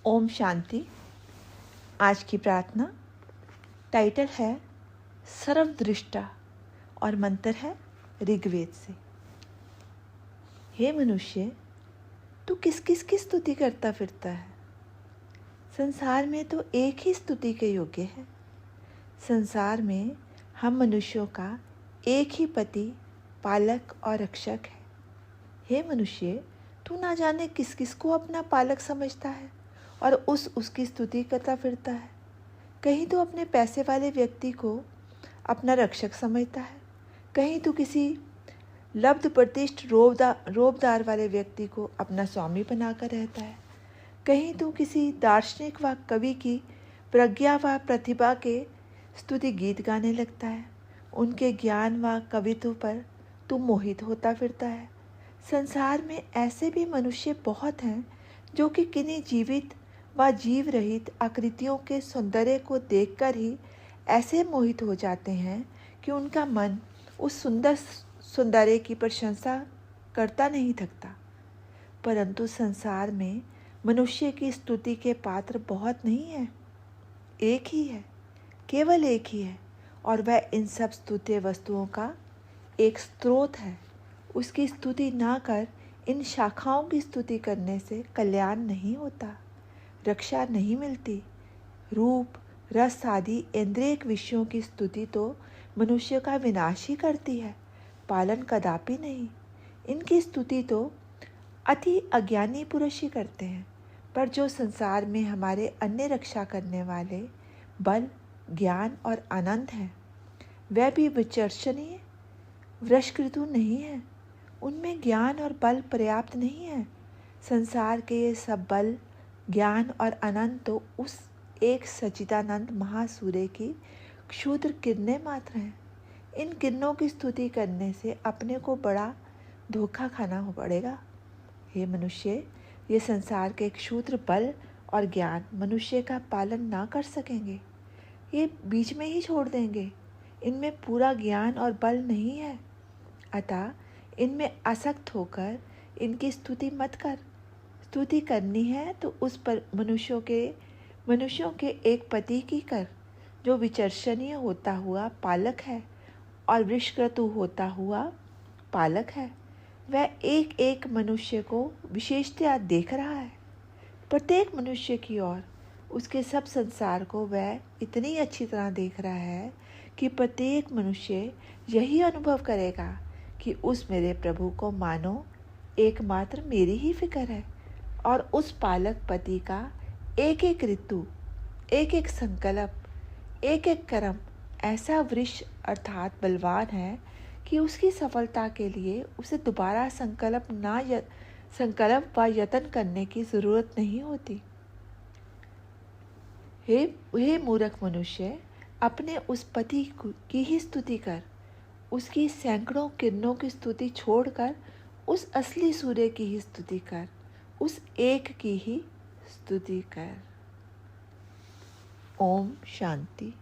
ओम शांति। आज की प्रार्थना टाइटल है सर्वदृष्टा और मंत्र है ऋग्वेद से। हे मनुष्य, तू किस किस की स्तुति करता फिरता है? संसार में तो एक ही स्तुति के योग्य है। संसार में हम मनुष्यों का एक ही पति, पालक और रक्षक है। हे मनुष्य, तू ना जाने किस किस को अपना पालक समझता है और उसकी स्तुति करता फिरता है। कहीं तो अपने पैसे वाले व्यक्ति को अपना रक्षक समझता है, कहीं तो किसी लब्ध प्रतिष्ठ रोबदार वाले व्यक्ति को अपना स्वामी बनाकर रहता है, कहीं तो किसी दार्शनिक व कवि की प्रज्ञा व प्रतिभा के स्तुति गीत गाने लगता है। उनके ज्ञान व कवित्व पर तू मोहित होता फिरता है। संसार में ऐसे भी मनुष्य बहुत हैं जो कि किन्हीं जीवित व जीव रहित आकृतियों के सौंदर्य को देखकर ही ऐसे मोहित हो जाते हैं कि उनका मन उस सुंदर सौंदर्य की प्रशंसा करता नहीं थकता। परंतु संसार में मनुष्य की स्तुति के पात्र बहुत नहीं है, एक ही है, केवल एक ही है, और वह इन सब स्तुत्य वस्तुओं का एक स्रोत है। उसकी स्तुति ना कर इन शाखाओं की स्तुति करने से कल्याण नहीं होता, रक्षा नहीं मिलती। रूप, रस आदि इंद्रियक विषयों की स्तुति तो मनुष्य का विनाश ही करती है, पालन कदापि नहीं। इनकी स्तुति तो अति अज्ञानी पुरुष ही करते हैं। पर जो संसार में हमारे अन्य रक्षा करने वाले बल, ज्ञान और आनंद हैं, वह भी विचर्षणीय वृषकृतु नहीं है। उनमें ज्ञान और बल पर्याप्त नहीं है। संसार के ये सब बल, ज्ञान और आनंद तो उस एक सच्चिदानंद महासूर्य की क्षुद्र किरणें मात्र हैं। इन किरणों की स्तुति करने से अपने को बड़ा धोखा खाना पड़ेगा। हे मनुष्य, ये संसार के क्षुद्र बल और ज्ञान मनुष्य का पालन ना कर सकेंगे, ये बीच में ही छोड़ देंगे। इनमें पूरा ज्ञान और बल नहीं है, अतः इनमें आसक्त होकर इनकी स्तुति मत कर। स्तुति करनी है तो उस पर मनुष्यों के एक पति की कर, जो विचर्षणीय होता हुआ पालक है और वृषक्रतु होता हुआ पालक है। वह एक एक मनुष्य को विशेषतया देख रहा है, प्रत्येक मनुष्य की ओर, उसके सब संसार को वह इतनी अच्छी तरह देख रहा है कि प्रत्येक मनुष्य यही अनुभव करेगा कि उस मेरे प्रभु को मानो एकमात्र मेरी ही फिक्र है, और उस पालक पति का एक एक ऋतु, एक एक संकल्प, एक एक कर्म ऐसा वृक्ष अर्थात बलवान है कि उसकी सफलता के लिए उसे दोबारा संकल्प व यत्न करने की जरूरत नहीं होती। हे मूर्ख मनुष्य, अपने उस पति की ही स्तुति कर। उसकी सैकड़ों किरणों की स्तुति छोड़कर उस असली सूर्य की ही स्तुति कर, उस एक की ही स्तुति कर। ओम शांति।